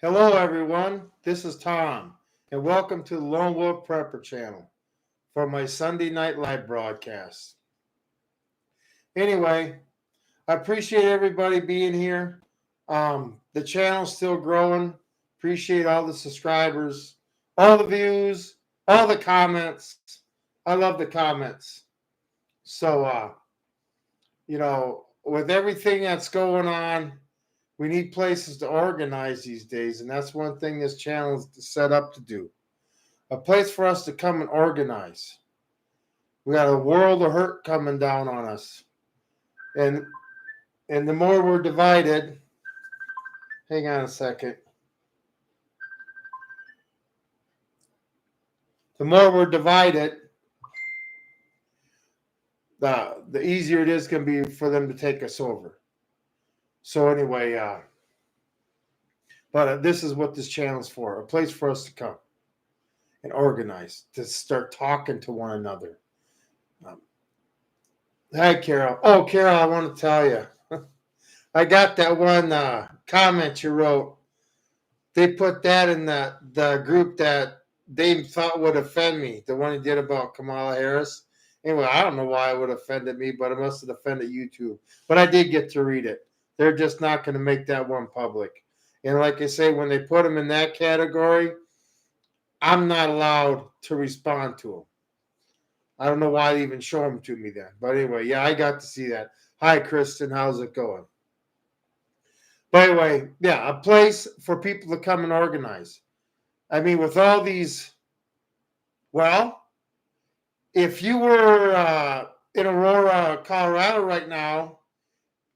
Hello, everyone. This is Tom, and welcome to the Lone Wolf Prepper channel for my Sunday night live broadcast. Anyway, I appreciate everybody being here. The channel's still growing. Appreciate all the subscribers, all the views, all the comments. I love the comments. So, with everything that's going on, we need places to organize these days, and that's one thing this channel is set up to do. A place for us to come and organize. We got a world of hurt coming down on us. And the more we're divided, hang on a second. The more we're divided, the easier it is going to be for them to take us over. So anyway, but this is what this channel is for, a place for us to come and organize, to start talking to one another. Hi, Carol. Oh, Carol, I want to tell you. I got that one comment you wrote. They put that in the group that they thought would offend me, the one he did about Kamala Harris. Anyway, I don't know why it would have offended me, but it must have offended you too. But I did get to read it. They're just not going to make that one public. And like I say, when they put them in that category, I'm not allowed to respond to them. I don't know why they even show them to me then. But anyway, yeah, I got to see that. Hi, Kristen. How's it going? By the way, yeah, a place for people to come and organize. I mean, with all these, well, if you were in Aurora, Colorado right now,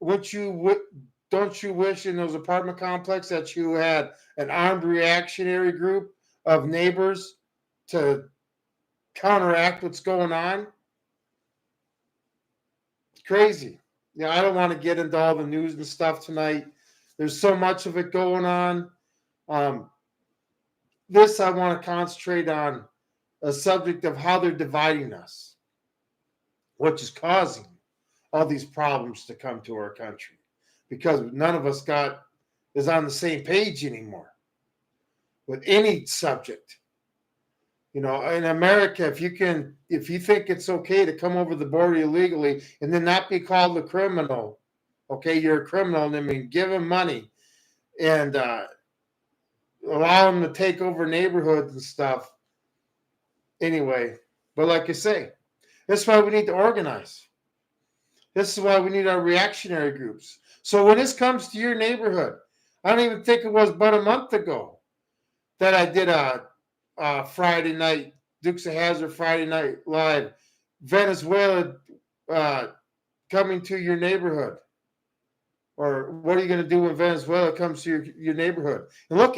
don't you wish in those apartment complexes that you had an armed reactionary group of neighbors to counteract what's going on? It's crazy. I don't want to get into all the news and stuff tonight. There's so much of it going on. This I want to concentrate on a subject of how they're dividing us, which is causing all these problems to come to our country, because none of us is on the same page anymore with any subject. In America, if you think it's okay to come over the border illegally and then not be called a criminal, okay, you're a criminal, and I mean, give them money and allow them to take over neighborhoods and stuff. Anyway, but like I say, that's why we need to organize. This is why we need our reactionary groups. So when this comes to your neighborhood, I don't even think it was but a month ago that I did a Friday night, Dukes of Hazzard Friday Night Live, Venezuela coming to your neighborhood. Or what are you going to do when Venezuela comes to your neighborhood? And look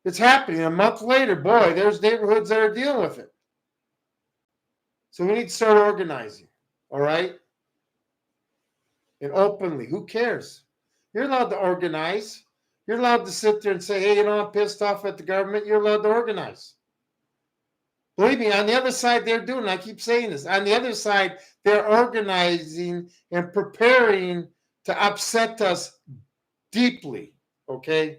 it's happening. A month later, boy, there's neighborhoods that are dealing with it. So we need to start organizing, all right? And openly. Who cares? You're allowed to organize. You're allowed to sit there and say, hey, I'm pissed off at the government. You're allowed to organize. Believe me, on the other side, they're doing, I keep saying this, on the other side, they're organizing and preparing to upset us deeply, okay?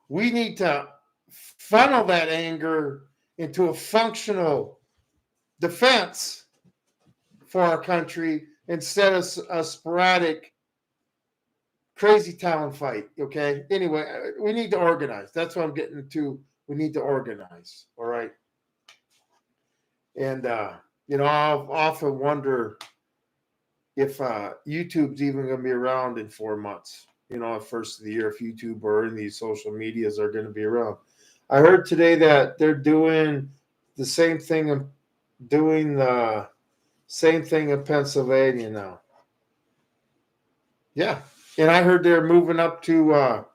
We need to funnel that anger into a functional defense for our country instead of a sporadic crazy town fight, okay? Anyway, we need to organize. That's what I'm getting to. We need to organize, all right? And, I'll often wonder if YouTube's even going to be around in 4 months, at first of the year, if YouTube or any of these social medias are going to be around. I heard today that they're doing the same thing in Pennsylvania now. Yeah. And I heard they're moving up to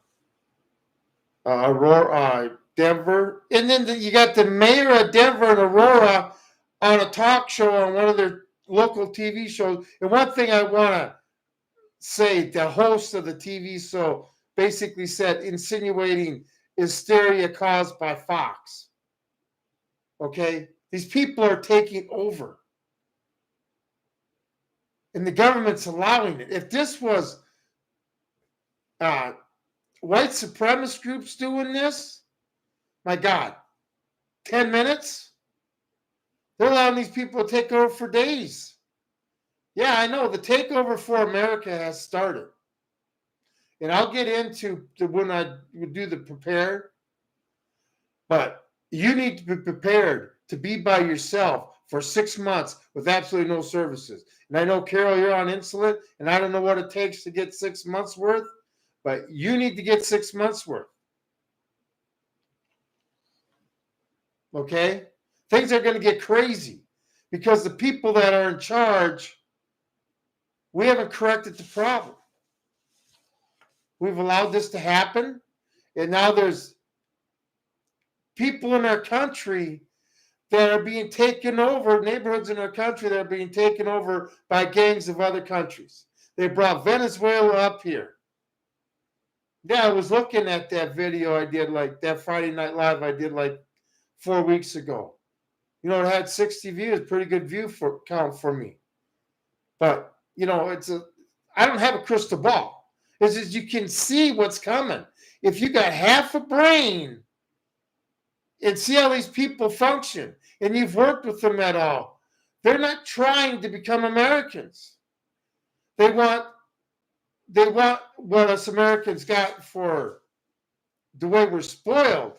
Aurora, Denver. And then you got the mayor of Denver and Aurora on a talk show on one of their local TV shows. And one thing I want to say, the host of the TV show basically said, insinuating hysteria caused by Fox. Okay? These people are taking over. And the government's allowing it. If this was uh, white supremacist groups doing this, my God, 10 minutes? They're allowing these people to take over for days. Yeah, I know. The takeover for America has started. And I'll get into when I do the prepared, but you need to be prepared to be by yourself for 6 months with absolutely no services. And I know, Carol, you're on insulin, and I don't know what it takes to get 6 months worth, but you need to get 6 months worth. Okay? Things are going to get crazy because the people that are in charge, we haven't corrected the problem. We've allowed this to happen, and now there's people in our country that are being taken over, neighborhoods in our country that are being taken over by gangs of other countries. They brought Venezuela up here. Yeah, I was looking at that video I did, like that Friday Night Live I did like 4 weeks ago. You know, it had 60 views, pretty good view count for me. But, you know, I don't have a crystal ball. It's just you can see what's coming. If you got half a brain and see how these people function, and you've worked with them at all, they're not trying to become Americans. They want what us Americans got for the way we're spoiled,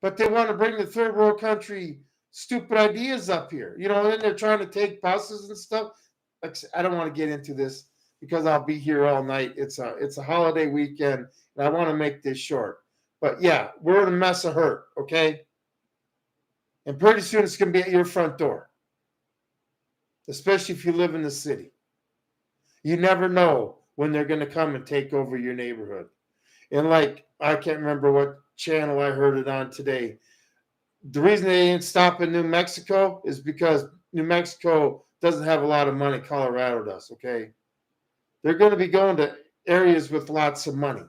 but they want to bring the third world country stupid ideas up here. You know, and they're trying to take buses and stuff. I don't want to get into this because I'll be here all night. It's a holiday weekend, and I want to make this short. But yeah, we're in a mess of hurt, okay? And pretty soon it's going to be at your front door, especially if you live in the city. You never know when they're going to come and take over your neighborhood. And like, I can't remember what channel I heard it on today. The reason they ain't stopping New Mexico is because New Mexico doesn't have a lot of money. Colorado does, okay? They're going to be going to areas with lots of money.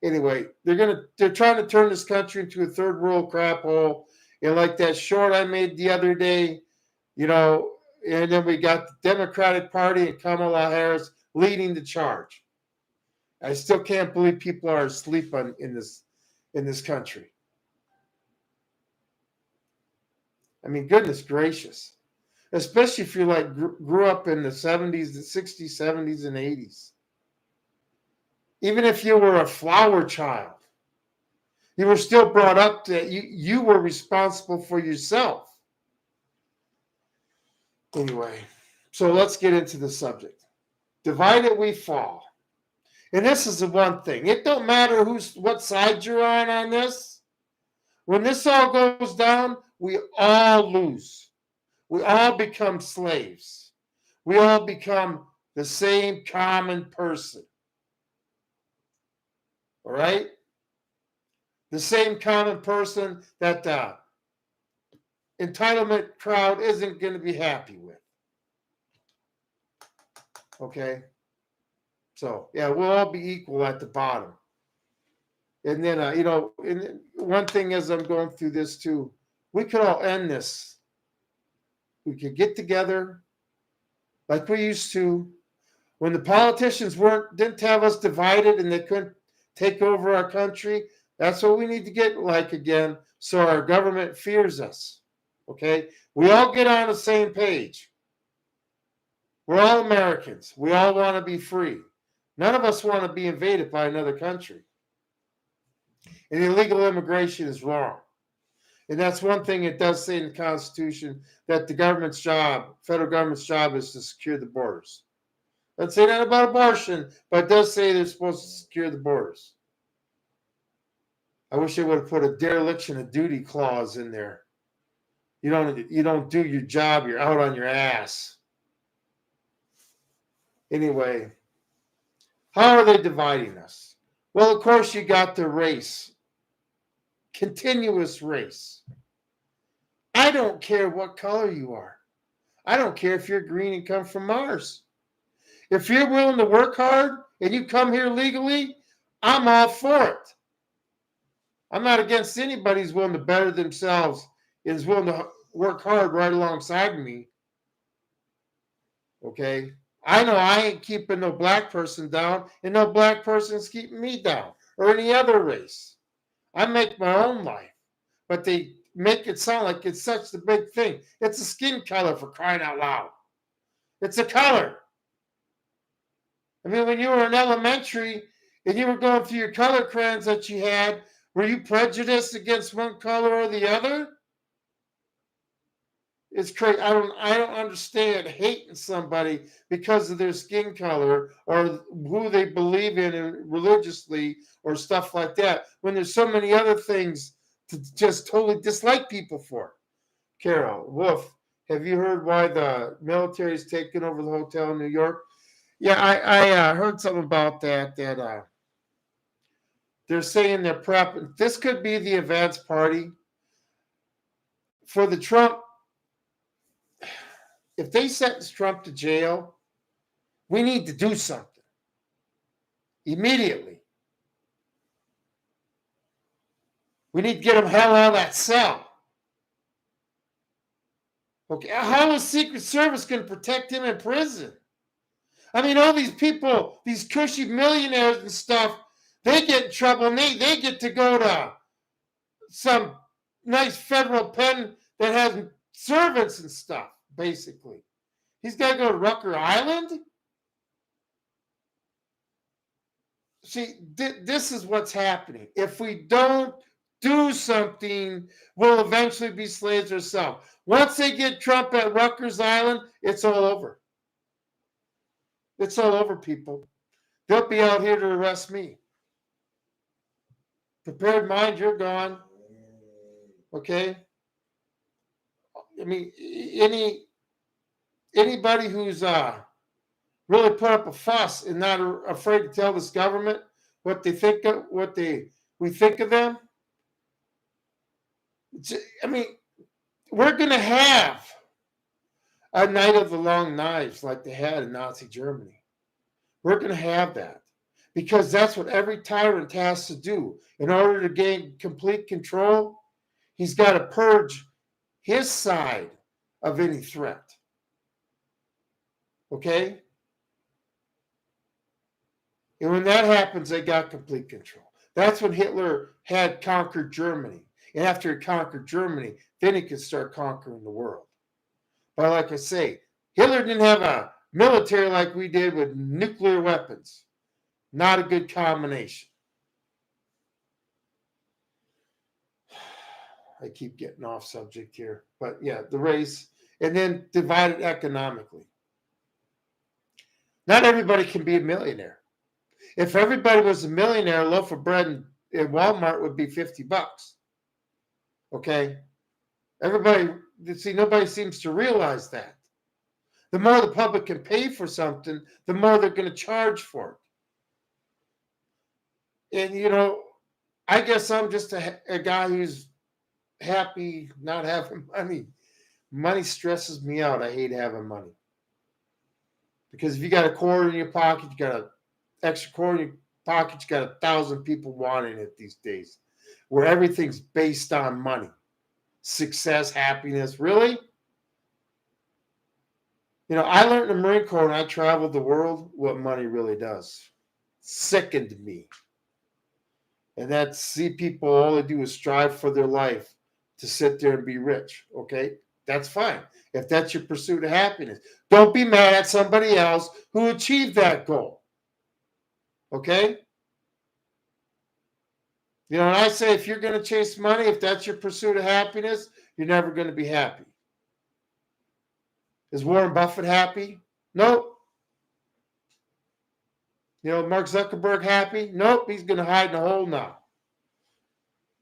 Anyway, they're trying to turn this country into a third world crap hole. And like that short I made the other day, you know, and then we got the Democratic Party and Kamala Harris leading the charge. I still can't believe people are asleep in this country. I mean, goodness gracious. Especially if you like grew up in the 70s, the 60s, 70s, and 80s. Even if you were a flower child, you were still brought up that you were responsible for yourself. Anyway, so let's get into the subject. Divided we fall. And this is the one thing. It don't matter what side you're on this. When this all goes down, we all lose. We all become slaves. We all become the same common person. All right? The same common person that the entitlement crowd isn't going to be happy with. Okay? So, yeah, we'll all be equal at the bottom. And then, you know, and one thing as I'm going through this too, we could all end this. We could get together like we used to. When the politicians didn't have us divided and they couldn't take over our country, that's what we need to get like again so our government fears us. Okay? We all get on the same page. We're all Americans. We all want to be free. None of us want to be invaded by another country. And illegal immigration is wrong. And that's one thing it does say in the Constitution, that the government's job, federal government's job, is to secure the borders. Let's say that about abortion, but it does say they're supposed to secure the borders. I wish they would have put a dereliction of duty clause in there. You don't do your job, you're out on your ass. Anyway, how are they dividing us? Well, of course, you got the race. Continuous race. I don't care what color you are. I don't care if you're green and come from Mars. If you're willing to work hard and you come here legally, I'm all for it. I'm not against anybody who's willing to better themselves and is willing to work hard right alongside me. Okay? I know I ain't keeping no black person down, and no black person's keeping me down, or any other race. I make my own life, but they make it sound like it's such a big thing. It's a skin color, for crying out loud. It's a color. I mean, when you were in elementary and you were going through your color crayons that you had, were you prejudiced against one color or the other? It's crazy. I don't understand hating somebody because of their skin color or who they believe in religiously or stuff like that, when there's so many other things to just totally dislike people for. Carol, Wolf, have you heard why the military is taking over the hotel in New York? Yeah, I heard something about that. They're saying they're prepping. This could be the advance party for the Trump. If they sentence Trump to jail, we need to do something immediately. We need to get him hell out of that cell. Okay, how is Secret Service going to protect him in prison? I mean, all these people, these cushy millionaires and stuff, they get in trouble and they get to go to some nice federal pen that has servants and stuff, basically. He's got to go to Rucker Island? See, this is what's happening. If we don't do something, we'll eventually be slaves ourselves. Once they get Trump at Rutgers Island, it's all over. It's all over, people. They'll be out here to arrest me. Prepared mind, you're gone. Okay? I mean, anybody who's really put up a fuss and not afraid to tell this government what they think of, we think of them. I mean, we're going to have a night of the long knives like they had in Nazi Germany. We're going to have that because that's what every tyrant has to do. In order to gain complete control, he's got to purge his side of any threat. Okay? And when that happens, they got complete control. That's when Hitler had conquered Germany. And after he conquered Germany, then he could start conquering the world. But like I say, Hitler didn't have a military like we did with nuclear weapons. Not a good combination. I keep getting off subject here. But yeah, the race. And then divided economically. Not everybody can be a millionaire. If everybody was a millionaire, a loaf of bread in Walmart would be $50. Okay? Nobody seems to realize that. The more the public can pay for something, the more they're going to charge for it. And, I guess I'm just a guy who's happy not having money. Money stresses me out. I hate having money. Because if you got a quarter in your pocket, you got an extra quarter in your pocket, you got 1,000 people wanting it these days, where everything's based on money. Success, happiness, really? I learned in the Marine Corps and I traveled the world what money really does. Sickened me. And see people, all they do is strive for their life to sit there and be rich. Okay? That's fine. If that's your pursuit of happiness. Don't be mad at somebody else who achieved that goal. Okay? And I say if you're going to chase money, if that's your pursuit of happiness, you're never going to be happy. Is Warren Buffett happy? Nope. Mark Zuckerberg happy? Nope. He's going to hide in a hole now.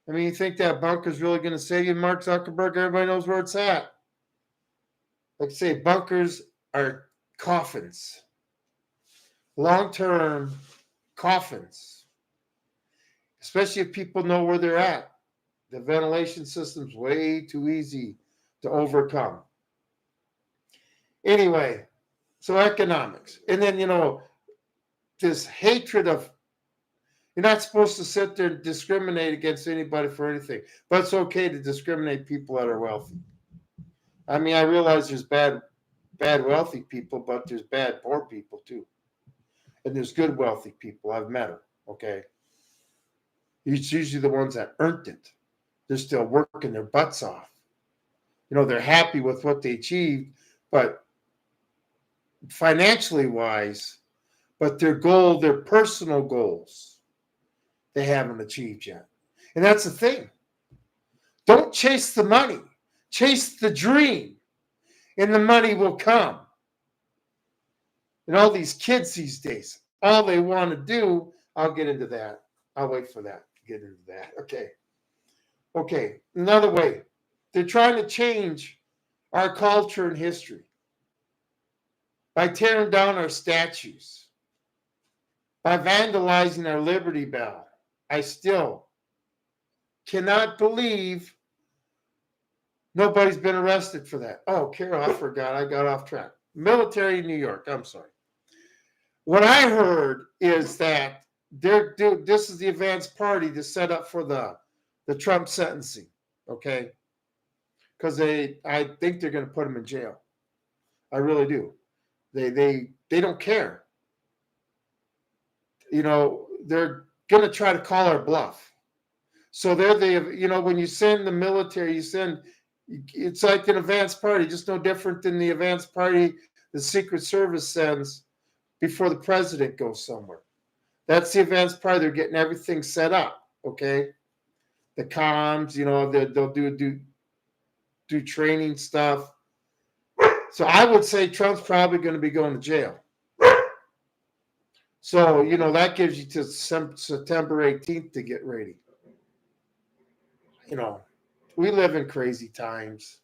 I mean, you think that bunker's really going to save you, Mark Zuckerberg? Everybody knows where it's at. Like I say, bunkers are coffins. Long-term coffins. Especially if people know where they're at. The ventilation system's way too easy to overcome. Anyway, so economics. And then, this hatred of, you're not supposed to sit there and discriminate against anybody for anything, but it's okay to discriminate people that are wealthy. I mean, I realize there's bad bad wealthy people, but there's bad poor people too. And there's good wealthy people. I've met them. Okay. It's usually the ones that earned it. They're still working their butts off. They're happy with what they achieved, but financially wise, but their personal goals, they haven't achieved yet. And that's the thing. Don't chase the money. Chase the dream, and the money will come. And all these kids these days, all they want to do, I'll get into that. I'll wait for that to get into that. Okay. Another way. They're trying to change our culture and history by tearing down our statues, by vandalizing our Liberty Bell. I still cannot believe nobody's been arrested for that. Oh, Carol, I forgot. I got off track. Military New York. I'm sorry. What I heard is that this is the advanced party to set up for the Trump sentencing, okay? Because I think they're going to put him in jail. I really do. They don't care. They're going to try to call our bluff. So when you send the military, it's like an advanced party, just no different than the advanced party the Secret Service sends before the president goes somewhere. That's the advanced party. They're getting everything set up, okay? The comms, they'll do training stuff. So I would say Trump's probably going to be going to jail. So, that gives you to September 18th to get ready. We live in crazy times.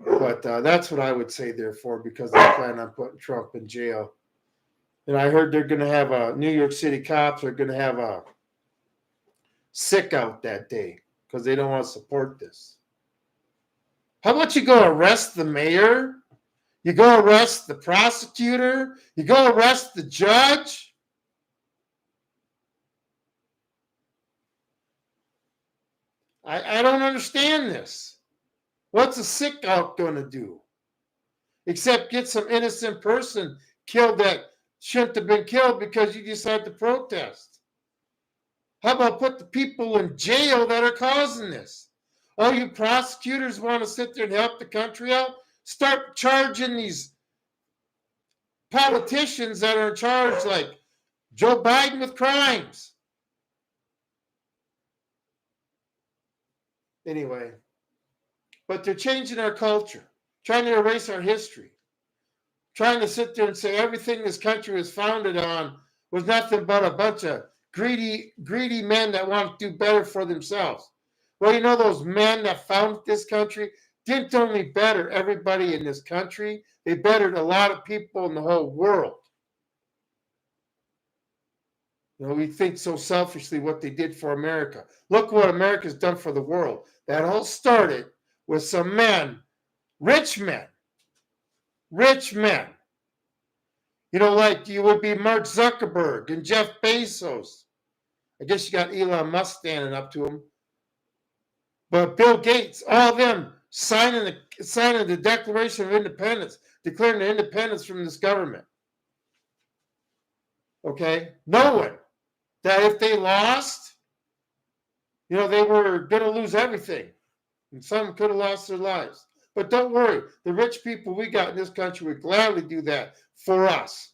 But that's what I would say, therefore, because they plan on putting Trump in jail. And I heard they're going to have New York City cops are going to have a sick out that day because they don't want to support this. How about you go arrest the mayor? You go arrest the prosecutor? You go arrest the judge? I don't understand this. What's a sick out going to do? Except get some innocent person killed that shouldn't have been killed because you decided to protest. How about put the people in jail that are causing this? Oh, you prosecutors want to sit there and help the country out? Start charging these politicians that are in charge, like Joe Biden, with crimes. Anyway, but they're changing our culture, trying to erase our history, trying to sit there and say everything this country was founded on was nothing but a bunch of greedy men that want to do better for themselves. Well, those men that founded this country didn't only better everybody in this country, they bettered a lot of people in the whole world. We think so selfishly what they did for America. Look what America's done for the world. That all started with some men, rich men. Like you would be Mark Zuckerberg and Jeff Bezos. I guess you got Elon Musk standing up to him. But Bill Gates, all of them signing the Declaration of Independence, declaring their independence from this government. Okay? Knowing that if they lost, they were going to lose everything. And some could have lost their lives. But don't worry, the rich people we got in this country would gladly do that for us.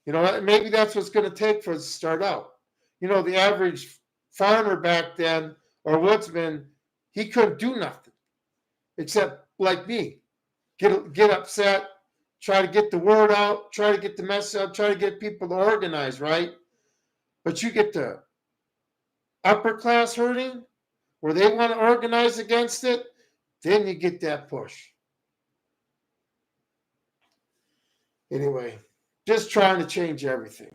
Maybe that's what's going to take for us to start out. The average farmer back then, or woodsman, he couldn't do nothing except, like me, get upset, try to get the word out, try to get the message out, try to get people to organize, right? But you get the upper class hurting, where they want to organize against it, then you get that push. Anyway, just trying to change everything.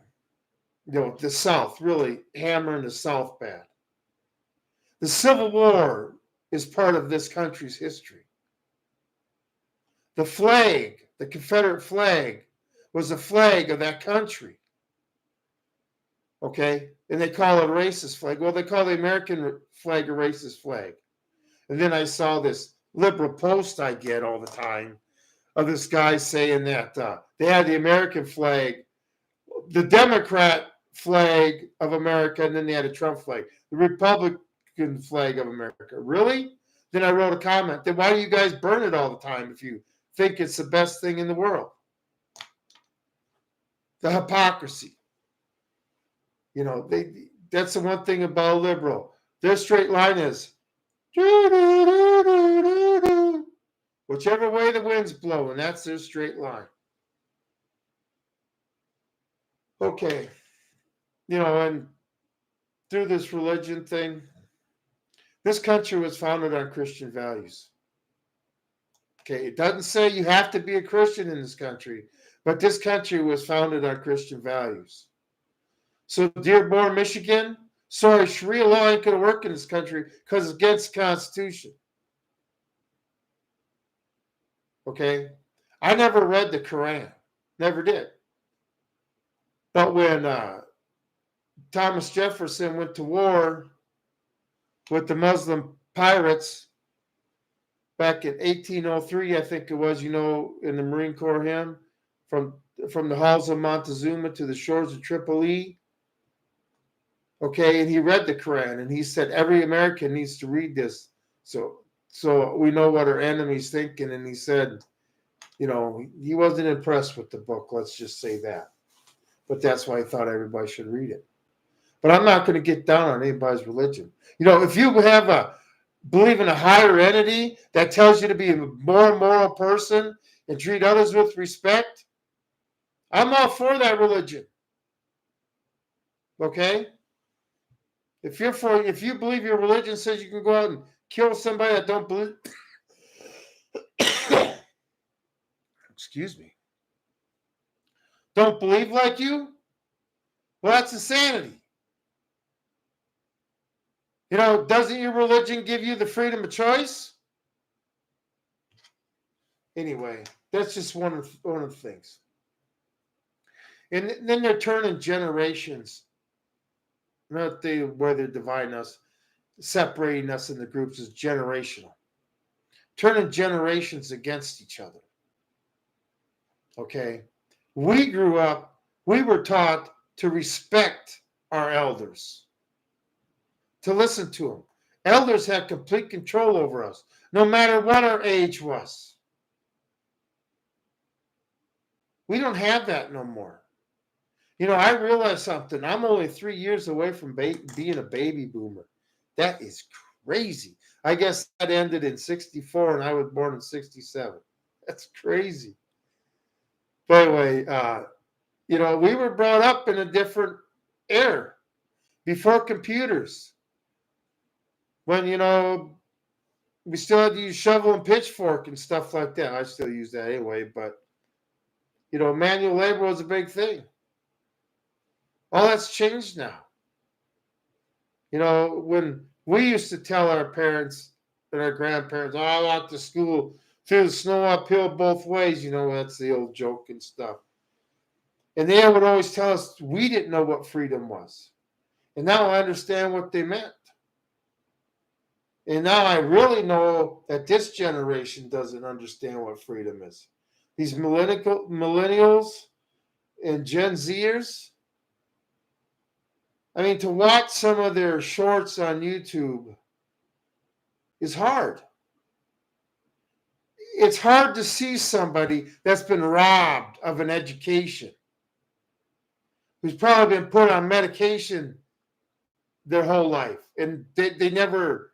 The South, really hammering the South bad. The Civil War is part of this country's history. The flag, the Confederate flag, was a flag of that country. Okay? And they call it a racist flag. Well, they call the American flag a racist flag. And then I saw this liberal post I get all the time of this guy saying that they had the American flag, the Democrat flag of America, and then they had a Trump flag, the Republican flag of America. Really? Then I wrote a comment. Then why do you guys burn it all the time if you think it's the best thing in the world? The hypocrisy. You know, that's the one thing about a liberal. Their straight line is whichever way the wind's blowing, that's their straight line. Okay. You know, and through this religion thing, this country was founded on Christian values. Okay, it doesn't say you have to be a Christian in this country, but this country was founded on Christian values. So, Dearborn, Michigan, sorry, Sharia law ain't going to work in this country because it's against the Constitution. Okay? I never read the Quran. Never did. But when Thomas Jefferson went to war with the Muslim pirates back in 1803, I think it was, you know, in the Marine Corps hymn, from the halls of Montezuma to the shores of Tripoli. Okay, and he read the Quran, and he said every American needs to read this, so we know what our enemy's thinking. And he said, you know, he wasn't impressed with the book. Let's just say that. But that's why I thought everybody should read it. But I'm not going to get down on anybody's religion. You know, if you believe in a higher entity that tells you to be a more moral person and treat others with respect, I'm all for that religion. Okay? If you believe your religion says you can go out and kill somebody that don't believe, excuse me, don't believe like you, well, that's insanity. You know, doesn't your religion give you the freedom of choice? Anyway, that's just one of the things. And then they're turning generations. Not where they're dividing us, separating us into groups is generational. Turning generations against each other. Okay? We grew up, we were taught to respect our elders, to listen to them. Elders had complete control over us, no matter what our age was. We don't have that no more. You know, I realized something. I'm only 3 years away from being a baby boomer. That is crazy. I guess that ended in 64 and I was born in 67. That's crazy. But anyway, you know, we were brought up in a different era before computers. When, you know, we still had to use shovel and pitchfork and stuff like that. I still use that anyway, but, you know, manual labor was a big thing. All that's changed now. You know, when we used to tell our parents and our grandparents, oh, I walked to school through the snow uphill both ways. You know, that's the old joke and stuff. And they would always tell us we didn't know what freedom was. And now I understand what they meant. And now I really know that this generation doesn't understand what freedom is. These millennials and Gen Zers, I mean, to watch some of their shorts on YouTube is hard. It's hard to see somebody that's been robbed of an education, who's probably been put on medication their whole life, and they never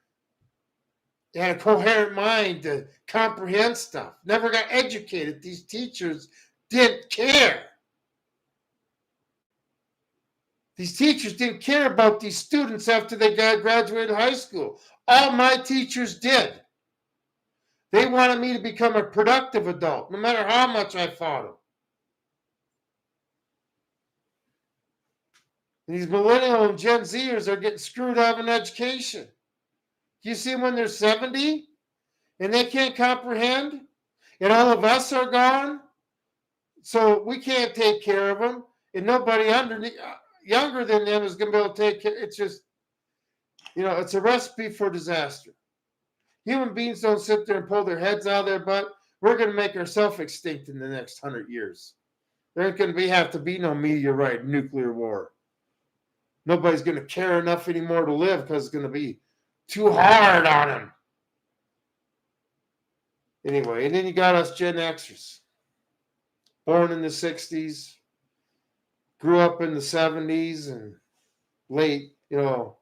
had a coherent mind to comprehend stuff, never got educated. These teachers didn't care. These teachers didn't care about these students after they graduated high school. All my teachers did. They wanted me to become a productive adult, no matter how much I fought them. And these millennial and Gen Zers are getting screwed out of an education. You see them when they're 70 and they can't comprehend, and all of us are gone, so we can't take care of them, and nobody younger than them is going to be able to take care. It's just, you know, it's a recipe for disaster. Human beings don't sit there and pull their heads out of their butt. We're going to make ourselves extinct in the next 100 years. There ain't going to have to be no meteorite nuclear war. Nobody's going to care enough anymore to live because it's going to be too hard on them. Anyway, and then you got us Gen Xers. Born in the 60s, grew up in the 70s and late, the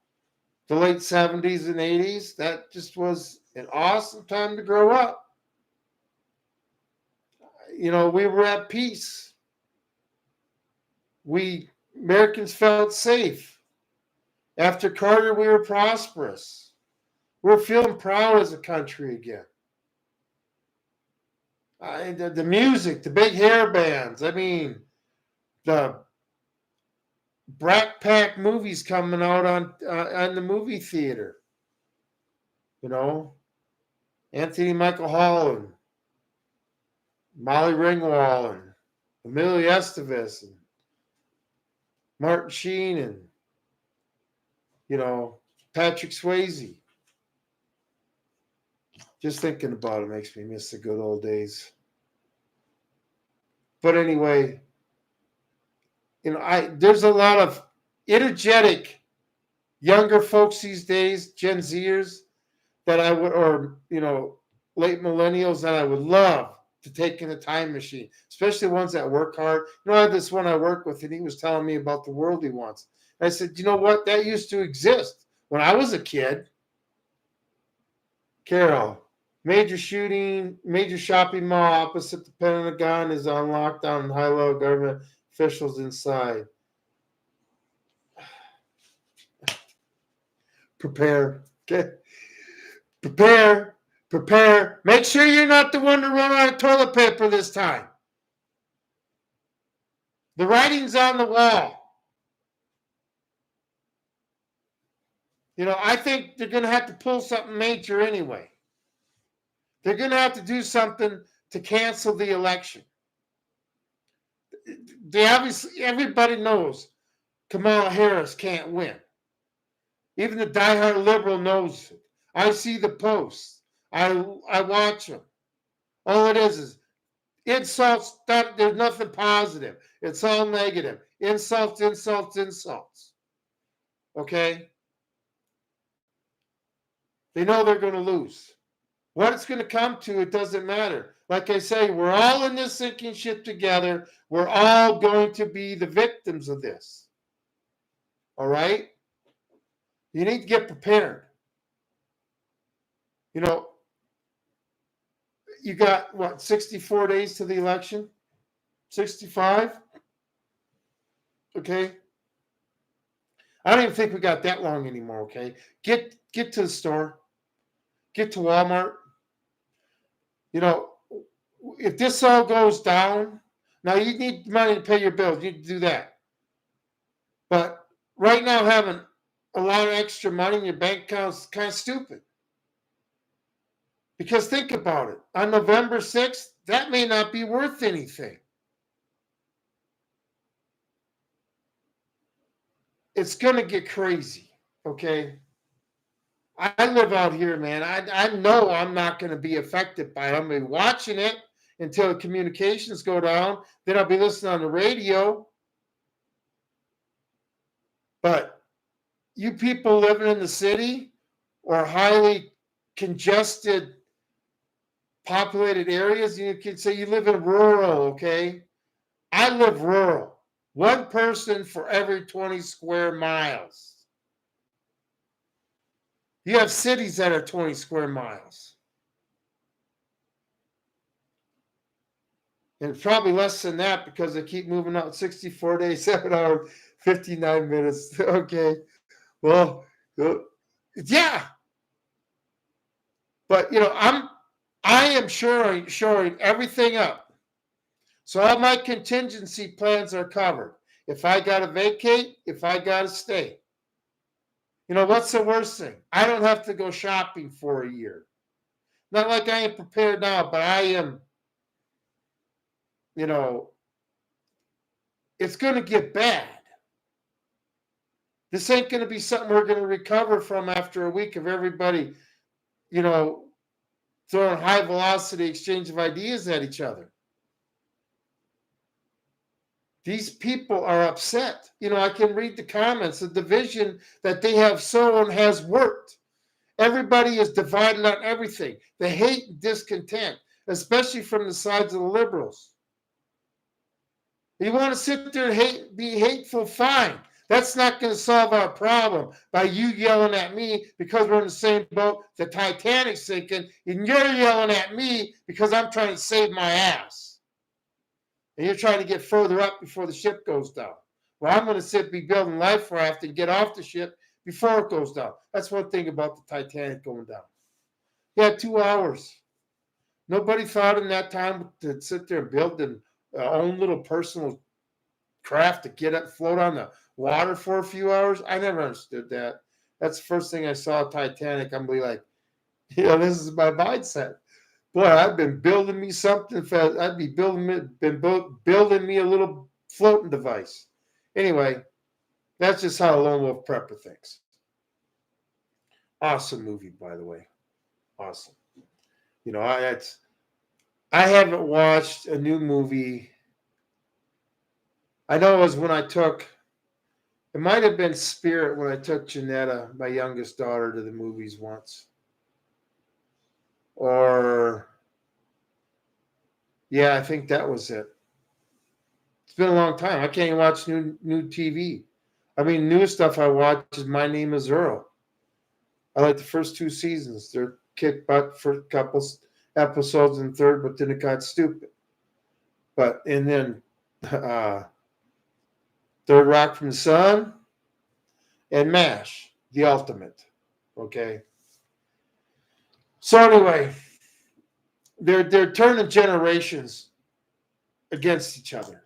late 70s and 80s. That just was an awesome time to grow up. We were at peace. Americans felt safe. After Carter, we were prosperous. We're feeling proud as a country again. The music, the big hair bands. I mean, the Brat Pack movies coming out on the movie theater. Anthony Michael Hall and Molly Ringwald and Emilio Estevez and Martin Sheen and Patrick Swayze. Just thinking about it makes me miss the good old days. But anyway, there's a lot of energetic younger folks these days, Gen Zers, that I would, or late millennials that I would love to take in a time machine, especially ones that work hard. I had this one I work with, and he was telling me about the world he wants. And I said, you know what? That used to exist when I was a kid. Carol, major shopping mall opposite the Pentagon is on lockdown and high-level government officials inside. Prepare. Okay. Prepare. Make sure you're not the one to run out of toilet paper this time. The writing's on the wall. I think they're going to have to pull something major anyway. They're going to have to do something to cancel the election. Everybody knows Kamala Harris can't win. Even the diehard liberal knows it. I see the posts. I watch them. All it is insults. There's nothing positive. It's all negative. Insults. Okay? They know they're going to lose. What it's going to come to, it doesn't matter. Like I say, we're all in this sinking ship together. We're all going to be the victims of this. All right? You need to get prepared. You got, 64 days to the election? 65? Okay? I don't even think we got that long anymore, okay? Get to the store. Get to Walmart. If this all goes down, now you need money to pay your bills. You need to do that. But right now, having a lot of extra money in your bank account is kind of stupid. Because think about it. On November 6th, that may not be worth anything. It's going to get crazy, okay? I live out here, man. I know I'm not going to be affected by it. I'm going to be watching it until the communications go down. Then I'll be listening on the radio. But you people living in the city or highly congested, populated areas, you can say you live in rural, okay? I live rural. One person for every 20 square miles. You have cities that are 20 square miles. And probably less than that because they keep moving out 64 days, 7 hours, 59 minutes. Okay. Well, yeah. But, I am shoring everything up. So all my contingency plans are covered. If I got to vacate, if I got to stay. What's the worst thing? I don't have to go shopping for a year. Not like I ain't prepared now, but I am, it's going to get bad. This ain't going to be something we're going to recover from after a week of everybody, throwing high velocity exchange of ideas at each other. These people are upset. I can read the comments. The division that they have sown has worked. Everybody is divided on everything. The hate and discontent, especially from the sides of the liberals. You want to sit there and be hateful, fine. That's not going to solve our problem by you yelling at me because we're in the same boat. The Titanic's sinking, and you're yelling at me because I'm trying to save my ass. And you're trying to get further up before the ship goes down. Well, I'm going to be building life raft and get off the ship before it goes down. That's one thing about the Titanic going down. Yeah, 2 hours. Nobody thought in that time to sit there and build their own little personal craft to get up, float on the water for a few hours. I never understood that. That's the first thing I saw Titanic. I'm like, this is my mindset. Boy, I've been building me something fast. I'd be building me a little floating device. Anyway, that's just how a Lone Wolf Prepper thinks. Awesome movie, by the way. Awesome. I haven't watched a new movie. I know it was when it might have been Spirit when I took Janetta, my youngest daughter, to the movies once. I think that was it. It's been a long time. I can't even watch new TV. New stuff I watch is My Name is Earl. I like the first 2 seasons. They're kicked butt for a couple episodes in third, but then it got stupid. And then Third Rock from the Sun and MASH, The Ultimate. Okay. So anyway, they're turning generations against each other.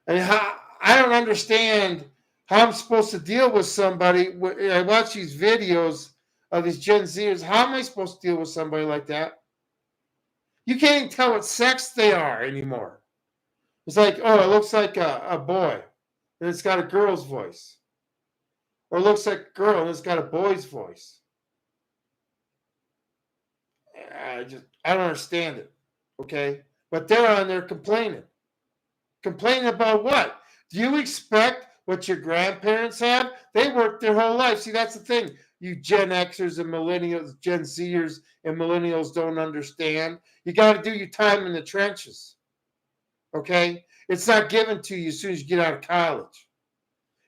I don't understand how I'm supposed to deal with somebody. I watch these videos of these Gen Zers. How am I supposed to deal with somebody like that? You can't even tell what sex they are anymore. It's like, oh, it looks like a boy, and it's got a girl's voice. Or it looks like a girl, and it's got a boy's voice. I don't understand it, okay? But they're on there complaining. Complaining about what? Do you expect what your grandparents have? They worked their whole life. See, that's the thing. You Gen Xers and millennials, Gen Zers and millennials don't understand. You got to do your time in the trenches, okay? It's not given to you as soon as you get out of college.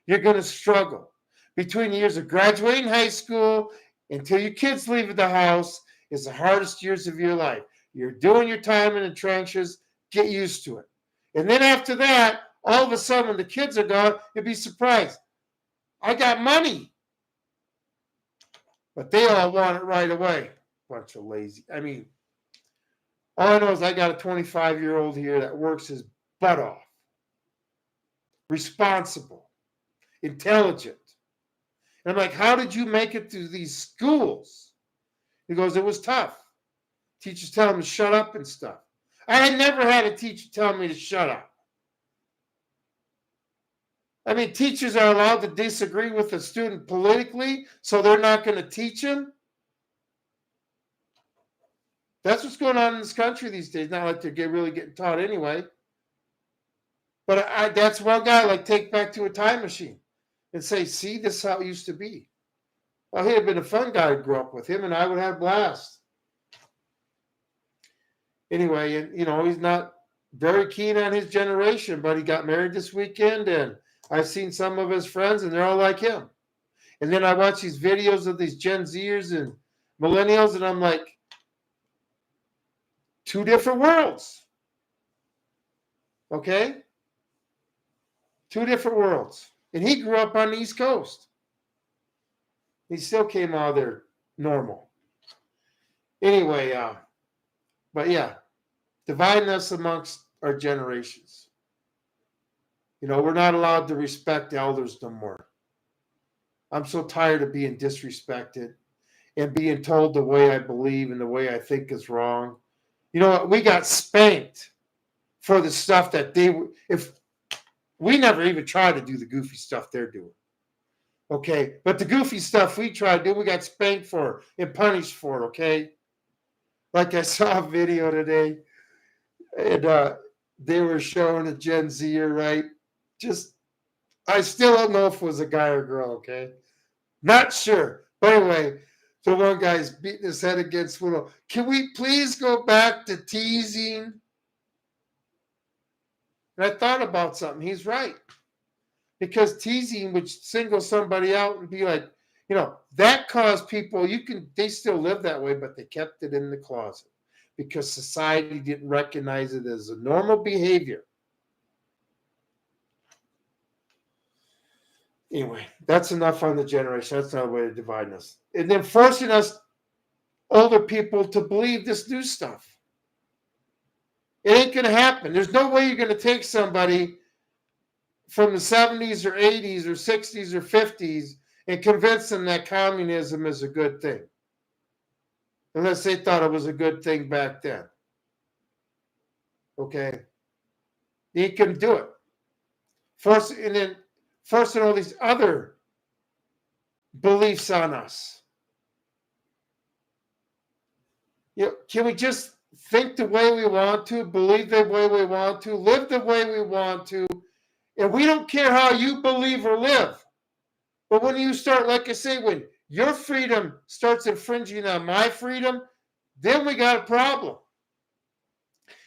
You're going to struggle. Between the years of graduating high school until your kids leave the house is the hardest years of your life. You're doing your time in the trenches. Get used to it. And then after that, all of a sudden, when the kids are gone, you'll be surprised. I got money. But they all want it right away. Bunch of lazy. All I know is I got a 25-year-old here that works his butt off. Responsible. Intelligent. And I'm like, how did you make it through these schools? He goes, it was tough. Teachers tell him to shut up and stuff. I had never had a teacher tell me to shut up. Teachers are allowed to disagree with a student politically, so they're not going to teach him. That's what's going on in this country these days. Not like they're really getting taught anyway. But that's one guy I take back to a time machine and say, see, this is how it used to be. Well, he'd have been a fun guy to grow up with. Him and I would have a blast. Anyway, and he's not very keen on his generation, but he got married this weekend, and I've seen some of his friends, and they're all like him. And then I watch these videos of these Gen Zers and millennials, and I'm like, 2 different worlds. Okay? 2 different worlds. And he grew up on the East Coast. He still came out of there normal. Anyway, but yeah, dividing us amongst our generations. We're not allowed to respect elders no more. I'm so tired of being disrespected and being told the way I believe and the way I think is wrong. You know what? We got spanked for the stuff that if we never even tried to do the goofy stuff they're doing. Okay, but the goofy stuff we tried to do, we got spanked for and punished for it. Okay, like I saw a video today, and they were showing a Gen Zer, right? Just I still don't know if it was a guy or girl. Okay, not sure. But anyway, the one guy's beating his head against window. Can we please go back to teasing? And I thought about something. He's right. Because teasing would single somebody out and be like, that caused people, they still live that way, but they kept it in the closet because society didn't recognize it as a normal behavior. Anyway, that's enough on the generation. That's not a way to divide us. And then forcing us older people to believe this new stuff. It ain't going to happen. There's no way you're going to take somebody from the 70s or 80s or 60s or 50s and convince them that communism is a good thing. Unless they thought it was a good thing back then. Okay? You can do it. Forcing all these other beliefs on us. Can we just think the way we want to, believe the way we want to, live the way we want to, and we don't care how you believe or live. But when you start, like I say, when your freedom starts infringing on my freedom, then we got a problem.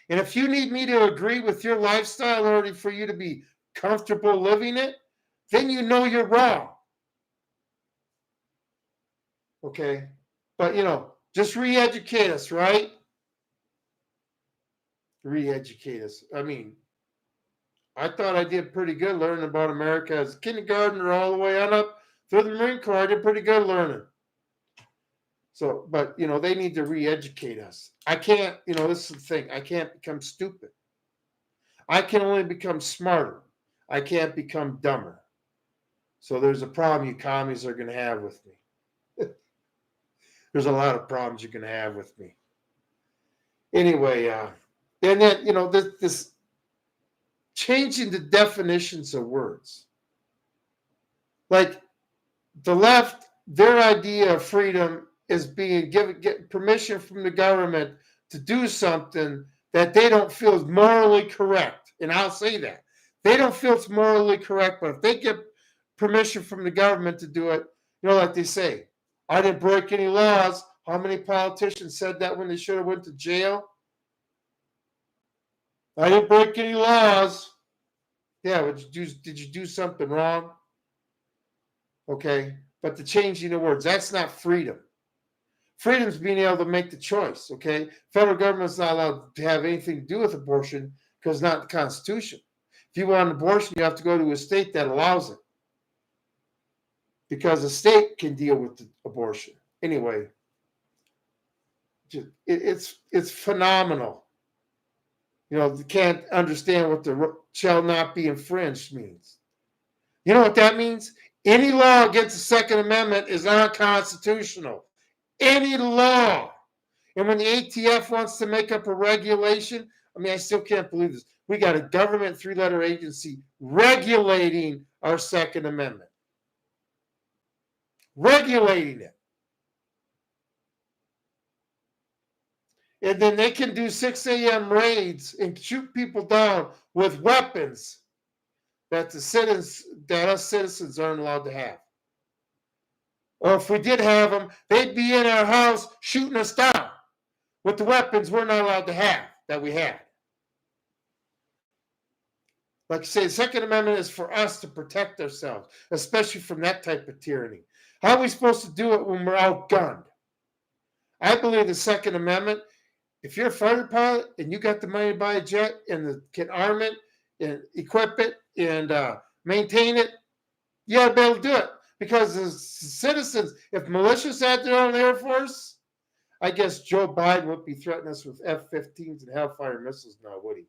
And if you need me to agree with your lifestyle in order for you to be comfortable living it, then you know you're wrong. Okay? But, just re-educate us, right? Re-educate us. I mean, I thought I did pretty good learning about America as a kindergartner all the way on up through the Marine Corps. I did pretty good learning. So, but, they need to re-educate us. I can't, this is the thing. I can't become stupid. I can only become smarter. I can't become dumber. So there's a problem you commies are going to have with me. There's a lot of problems you're going to have with me. Anyway, and then, this changing the definitions of words. Like the left, their idea of freedom is get permission from the government to do something that they don't feel is morally correct. And I'll say that. They don't feel it's morally correct, but if they get permission from the government to do it, like they say, I didn't break any laws. How many politicians said that when they should have went to jail? I didn't break any laws. Yeah, did you do something wrong? Okay, but the changing the words, that's not freedom. Freedom is being able to make the choice, okay? Federal government's not allowed to have anything to do with abortion because it's not the Constitution. If you want an abortion, you have to go to a state that allows it. Because the state can deal with the abortion. Anyway, it's phenomenal. You can't understand what the shall not be infringed means. You know what that means? Any law against the Second Amendment is unconstitutional. Any law. And when the ATF wants to make up a regulation, I still can't believe this. We got a government three-letter agency regulating our Second Amendment. Regulating it. And then they can do 6 a.m. raids and shoot people down with weapons that us citizens aren't allowed to have. Or if we did have them, they'd be in our house shooting us down with the weapons we're not allowed to have that we had. Like I say, the Second Amendment is for us to protect ourselves, especially from that type of tyranny. How are we supposed to do it when we're outgunned? I believe the Second Amendment, if you're a fighter pilot and you got the money to buy a jet and can arm it and equip it and maintain it, you ought to be able to do it. Because as citizens, if militias had their own Air Force, I guess Joe Biden would be threatening us with F-15s and Hellfire missiles now, would he?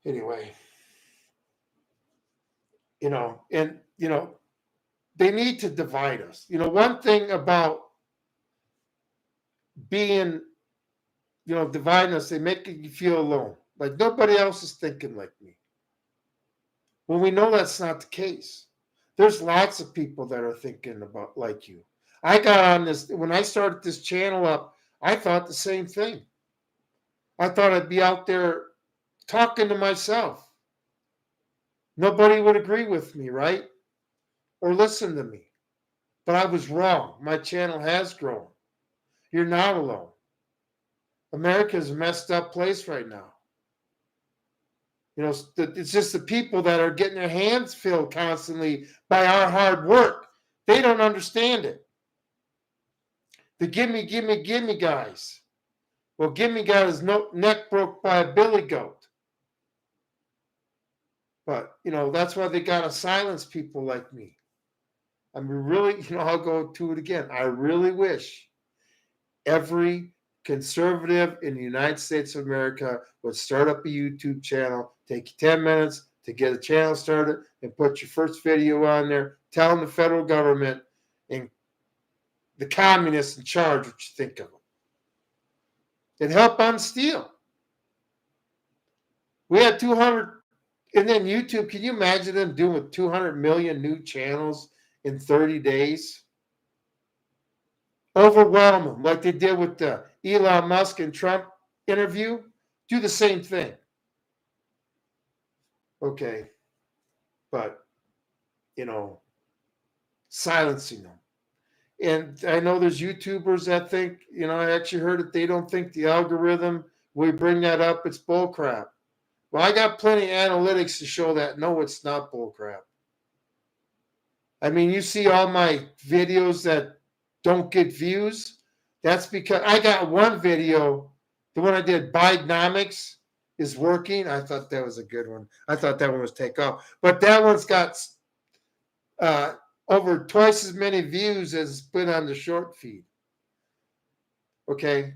Anyway, they need to divide us. One thing about being, dividing us, they make you feel alone. Like nobody else is thinking like me. Well, we know that's not the case. There's lots of people that are thinking about like you. I got on this when I started this channel up. I thought the same thing. I thought I'd be out there talking to myself. Nobody would agree with me, right? Or listen to me. But I was wrong. My channel has grown. You're not alone. America's a messed up place right now. You know, it's just the people that are getting their hands filled constantly by our hard work. They don't understand it. The gimme, gimme, gimme guys. Well, gimme got his neck broke by a billy goat. But, you know, that's why they got to silence people like me. I mean, really, you know, I'll go to it again. I really wish every conservative in the United States of America would start up a YouTube channel, take you 10 minutes to get a channel started, and put your first video on there, telling the federal government and the communists in charge what you think of them. And help on steel. We had 200, and then YouTube, can you imagine them doing 200 million new channels in 30 days? Overwhelm them like they did with the Elon Musk and Trump interview. Do the same thing. Okay. But, you know, silencing them. And I know there's YouTubers that think, you know, I actually heard that they don't think the algorithm, we bring that up, it's bullcrap. Well, I got plenty of analytics to show that, no, it's not bullcrap. I mean, you see all my videos that don't get views. That's because I got one video, the one I did, Bidenomics is working. I thought that was a good one. I thought that one was take off. But that one's got over twice as many views as put on the short feed. Okay.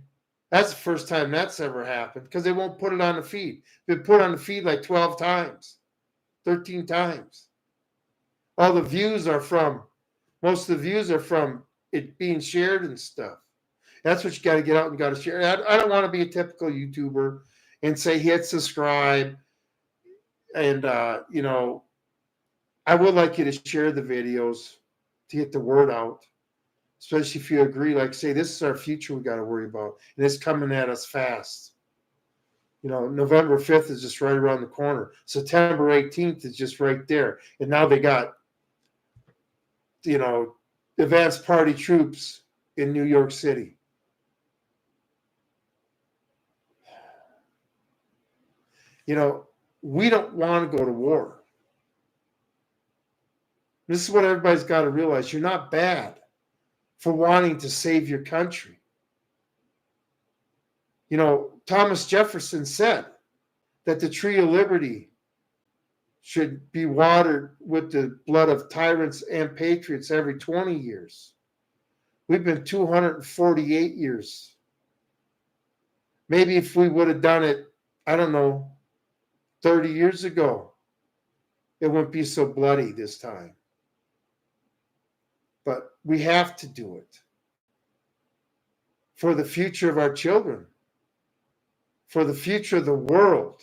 That's the first time that's ever happened because they won't put it on the feed. It's been put on the feed like 12 times, 13 times. All the views are from, most of the views are from it being shared and stuff. That's what you got to get out and got to share. I don't want to be a typical YouTuber and say hit subscribe. And, you know, I would like you to share the videos to get the word out, especially if you agree, like say, this is our future we got to worry about. And it's coming at us fast. You know, November 5th is just right around the corner. September 18th is just right there. And now they got, you know, advanced party troops in New York City. You know, we don't want to go to war. This is what everybody's got to realize. You're not bad for wanting to save your country. You know, Thomas Jefferson said that the tree of liberty should be watered with the blood of tyrants and patriots every 20 years. We've been 248 years. Maybe if we would have done it, I don't know, 30 years ago, it wouldn't be so bloody this time. But we have to do it for the future of our children, for the future of the world.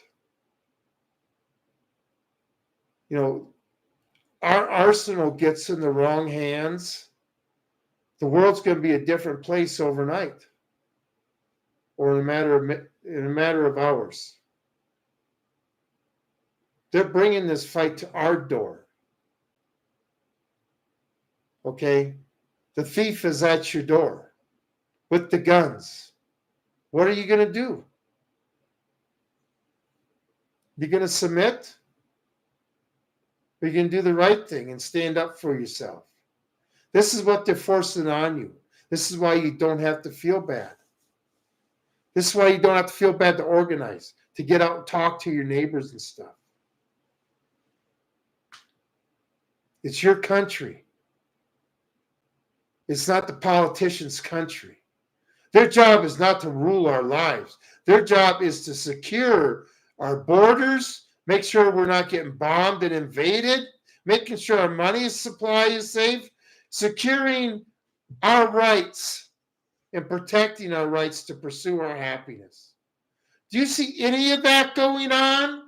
You know, our arsenal gets in the wrong hands, the world's going to be a different place overnight or in a matter of hours. They're bringing this fight to our door. Okay? The thief is at your door with the guns. What are you going to do? You going to submit? Or you going to do the right thing and stand up for yourself? This is what they're forcing on you. This is why you don't have to feel bad. This is why you don't have to feel bad to organize, to get out and talk to your neighbors and stuff. It's your country. It's not the politicians' country. Their job is not to rule our lives. Their job is to secure our borders, make sure we're not getting bombed and invaded, making sure our money supply is safe, securing our rights and protecting our rights to pursue our happiness. Do you see any of that going on?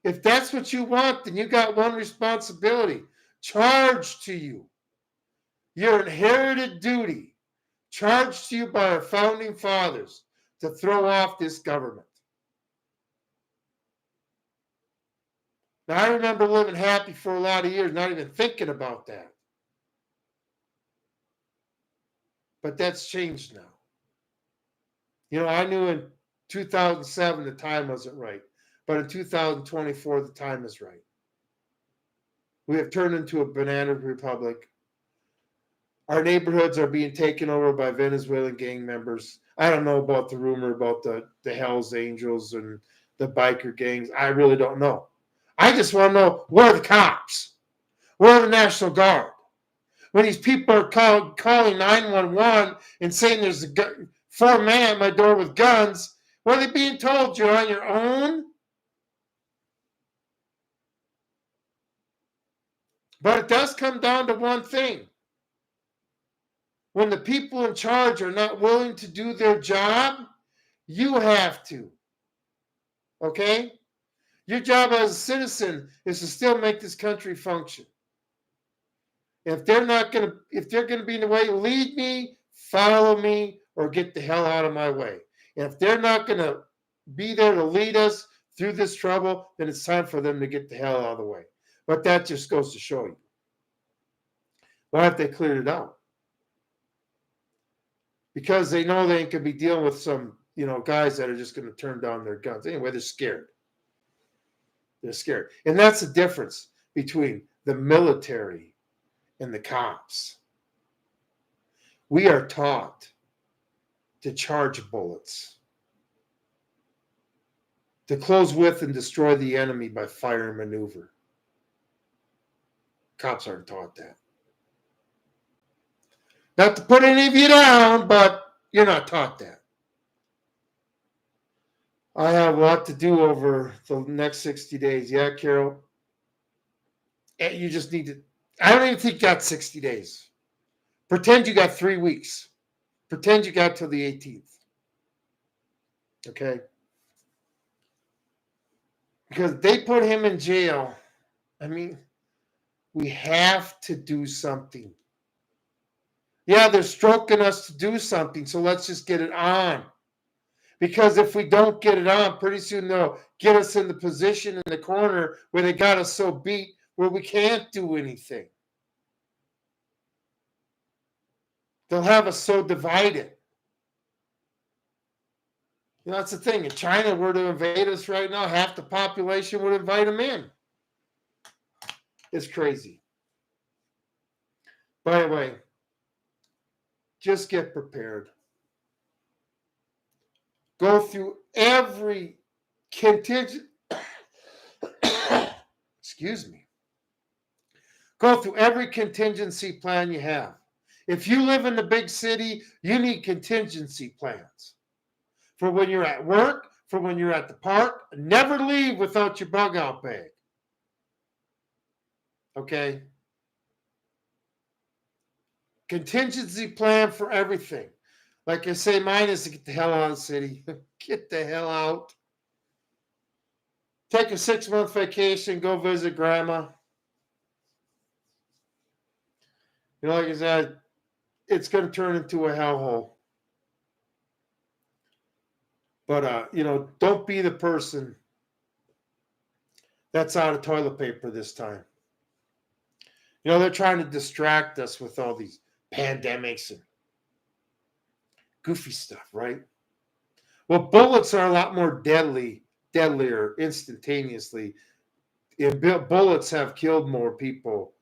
If that's what you want, then you got one responsibility charged to you. Your inherited duty, charged to you by our founding fathers, to throw off this government. Now, I remember living happy for a lot of years, not even thinking about that. But that's changed now. I knew in 2007 the time wasn't right, but in 2024 the time is right. We have turned into a banana republic. Our neighborhoods are being taken over by Venezuelan gang members. I don't know about the rumor about the Hells Angels and the biker gangs. I really don't know. I just want to know, where are the cops? Where are the National Guard? When these people are calling 911 and saying there's 4 men at my door with guns, what are they being told? You're on your own? But it does come down to one thing. When the people in charge are not willing to do their job, you have to. Okay? Your job as a citizen is to still make this country function. If they're going to be in the way, lead me, follow me, or get the hell out of my way. And if they're not going to be there to lead us through this trouble, then it's time for them to get the hell out of the way. But that just goes to show you. Why have they cleared it out? Because they know they could be dealing with some, guys that are just going to turn down their guns. Anyway, they're scared. They're scared. And that's the difference between the military and the cops. We are taught to charge bullets, to close with and destroy the enemy by fire and maneuver. Cops aren't taught that. Not to put any of you down, but you're not taught that. I have a lot to do over the next 60 days. Yeah, Carol? You just need to... I don't even think you got 60 days. Pretend you got 3 weeks. Pretend you got till the 18th. Okay? Because they put him in jail. I mean, we have to do something. Yeah, they're stroking us to do something, so let's just get it on. Because if we don't get it on, pretty soon they'll get us in the position in the corner where they got us so beat where we can't do anything. They'll have us so divided. That's the thing. If China were to invade us right now, half the population would invite them in. It's crazy. By the way, just get prepared. Go through every contingent. Excuse me. Go through every contingency plan you have. If you live in the big city, you need contingency plans. For when you're at work, for when you're at the park, never leave without your bug out bag. Okay? Contingency plan for everything. Like I say, mine is to get the hell out of the city. Get the hell out. Take a 6-month vacation, go visit grandma. Like I said, it's going to turn into a hellhole. But, don't be the person that's out of toilet paper this time. They're trying to distract us with all these pandemics and goofy stuff, right? Well, bullets are a lot more deadlier instantaneously. Bullets have killed more people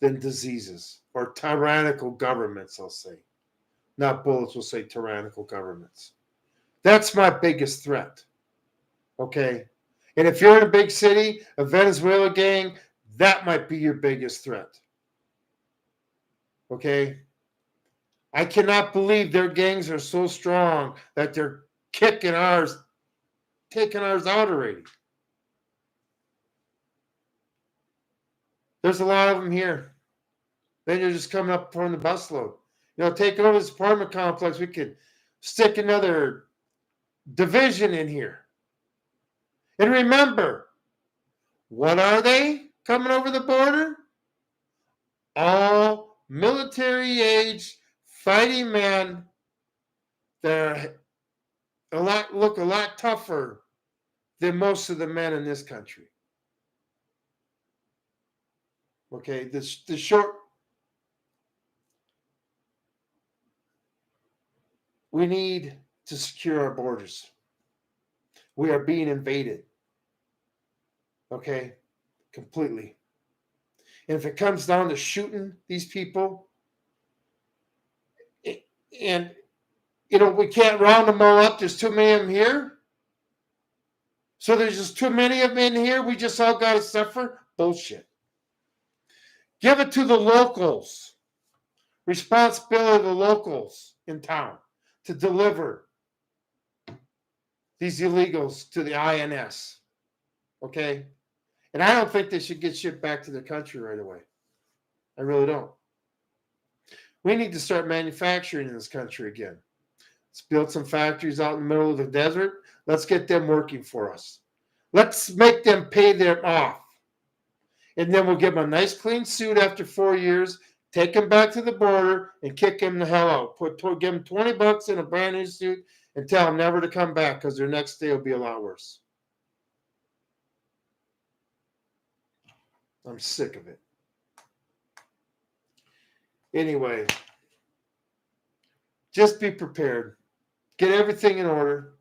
than diseases or tyrannical governments, I'll say. Not bullets, we'll say tyrannical governments. That's my biggest threat. Okay? And if you're in a big city, a Venezuela gang, that might be your biggest threat. Okay? I cannot believe their gangs are so strong that they're taking ours out already. There's a lot of them here. Then you're just coming up from the busload. Take over this apartment complex. We could stick another division in here. And remember, What are they coming over the border? All military age fighting men that look a lot tougher than most of the men in this country. Okay, the short. We need to secure our borders. We are being invaded. Okay, completely. And if it comes down to shooting these people, and we can't round them all up. There's too many of them here. So there's just too many of them in here. We just all got to suffer. Bullshit. Give it to the locals. Responsibility of the locals in town to deliver these illegals to the INS. Okay? And I don't think they should get shipped back to their country right away. I really don't. We need to start manufacturing in this country again. Let's build some factories out in the middle of the desert. Let's get them working for us. Let's make them pay them off. And then we'll give them a nice clean suit after 4 years, take them back to the border, and kick them the hell out. Give them $20 in a brand new suit and tell them never to come back because their next day will be a lot worse. I'm sick of it. Anyway, just be prepared. Get everything in order.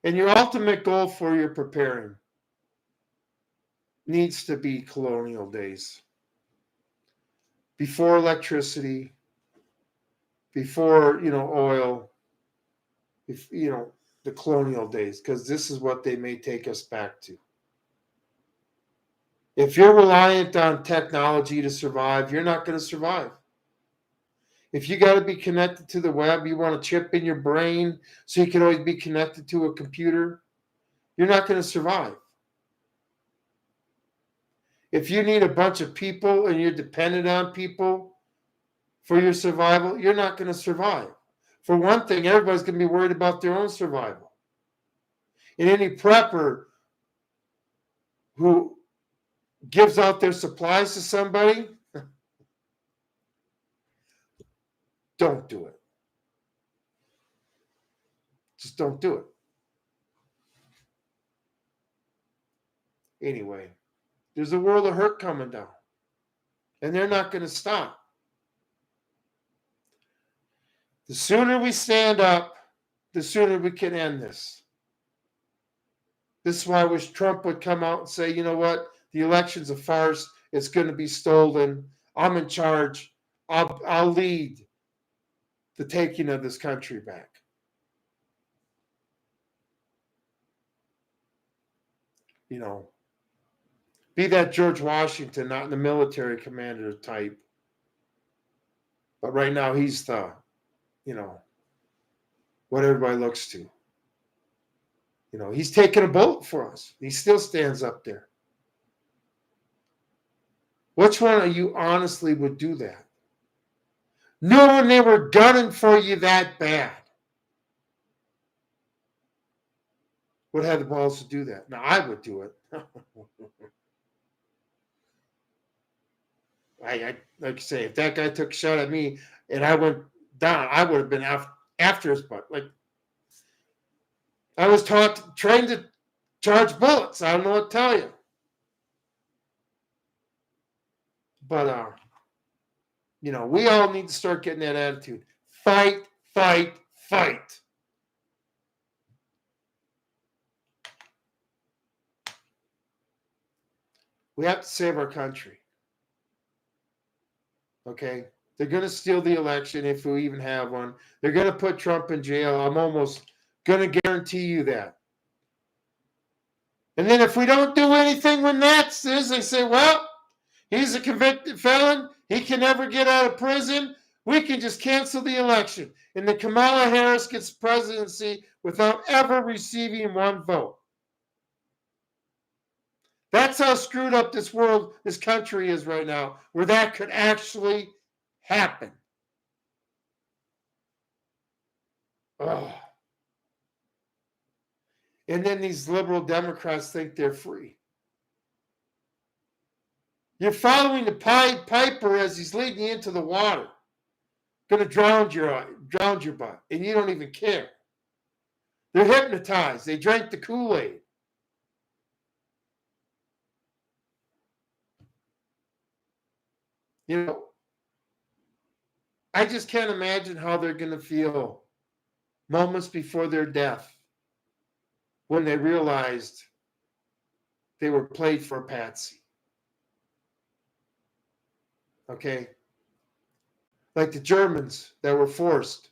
And your ultimate goal for your preparing needs to be colonial days. Before electricity, before, oil, the colonial days, because this is what they may take us back to. If you're reliant on technology to survive, you're not going to survive. If you got to be connected to the web, you want a chip in your brain so you can always be connected to a computer, you're not going to survive. If you need a bunch of people and you're dependent on people for your survival, you're not going to survive. For one thing, everybody's going to be worried about their own survival. And any prepper who gives out their supplies to somebody, don't do it. Just don't do it. Anyway, there's a world of hurt coming down. And they're not going to stop. The sooner we stand up, the sooner we can end this. This is why I wish Trump would come out and say, you know what? The election's a farce. It's going to be stolen. I'm in charge. I'll lead the taking of this country back. Be that George Washington, not in the military commander type. But right now he's the, what everybody looks to. He's taking a bullet for us. He still stands up there. Which one of you honestly would do that? Knowing they were gunning for you that bad would have the balls to do that. Now, I would do it. I like I say, if that guy took a shot at me and I went down, I would have been after his butt. Like, I was trained to charge bullets. I don't know what to tell you. But, we all need to start getting that attitude. Fight, fight, fight. We have to save our country. Okay? They're going to steal the election if we even have one. They're going to put Trump in jail. I'm almost going to guarantee you that. And then if we don't do anything when that's this, they say, well, he's a convicted felon. He can never get out of prison. We can just cancel the election. And then Kamala Harris gets presidency without ever receiving one vote. That's how screwed up this world, this country is right now, where that could actually happen. Ugh. And then these liberal Democrats think they're free. You're following the piper as he's leading you into the water. Going to drown your butt, and you don't even care. They're hypnotized. They drank the Kool-Aid. You know, I just can't imagine how they're going to feel moments before their death when they realized they were played for a patsy. Okay? Like the Germans that were forced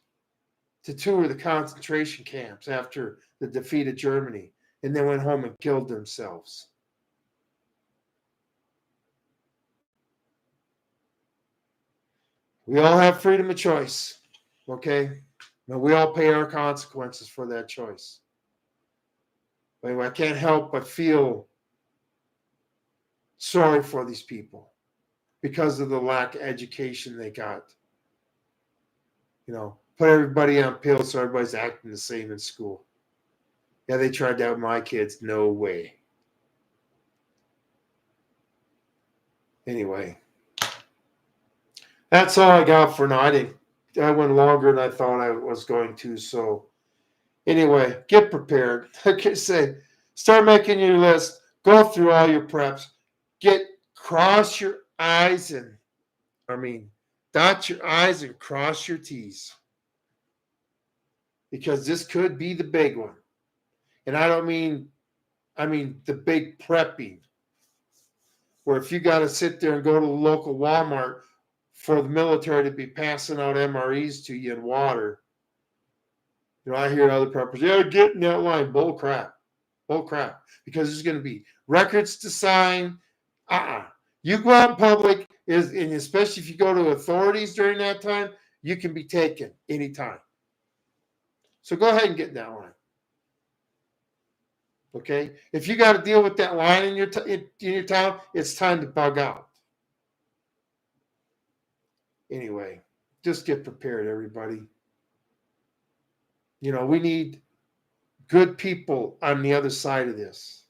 to tour the concentration camps after the defeat of Germany, and they went home and killed themselves. We all have freedom of choice, okay? But we all pay our consequences for that choice. Anyway, I can't help but feel sorry for these people because of the lack of education they got. You know, put everybody on pills so everybody's acting the same in school. Yeah, they tried that with my kids. No way. Anyway, that's all I got for now. I went longer than I thought I was going to. So anyway, get prepared. Like I say, start making your list. Go through all your preps. Cross your I's dot your I's and cross your T's. Because this could be the big one. And I mean the big prepping. Where if you got to sit there and go to the local Walmart for the military to be passing out MREs to you and water. You know, I hear other preppers, yeah, get in that line. Bull crap. Because there's going to be records to sign. You go out in public, and especially if you go to authorities during that time, you can be taken anytime. So go ahead and get in that line. Okay? If you got to deal with that line in your town, it's time to bug out. Anyway, just get prepared, everybody. You know, we need good people on the other side of this.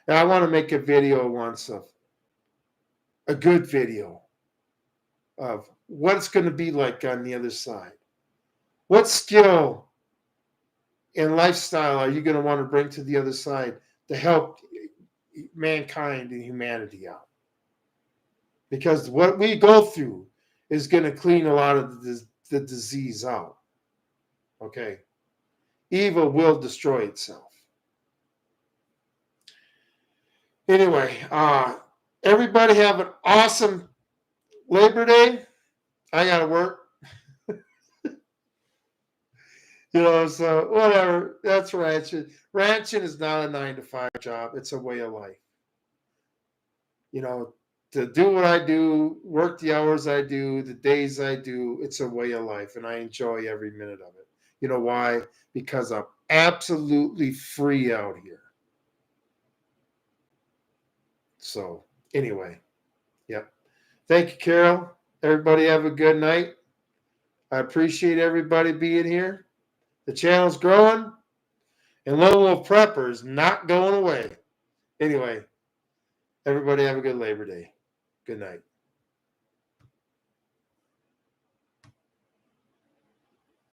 And I want to make a video once of a good video of what it's going to be like on the other side. What skill and lifestyle are you going to want to bring to the other side to help mankind and humanity out? Because what we go through is going to clean a lot of the disease out. Okay? Evil will destroy itself. Anyway, everybody have an awesome Labor Day. I got to work. You know, so whatever. That's ranching. Ranching is not a 9-to-5 job. It's a way of life. You know, to do what I do, work the hours I do, the days I do, it's a way of life, and I enjoy every minute of it. You know why? Because I'm absolutely free out here. So, anyway, yep. Thank you, Carol. Everybody have a good night. I appreciate everybody being here. The channel's growing, and Lone Wolf Prepper is not going away. Anyway, everybody have a good Labor Day. Good night.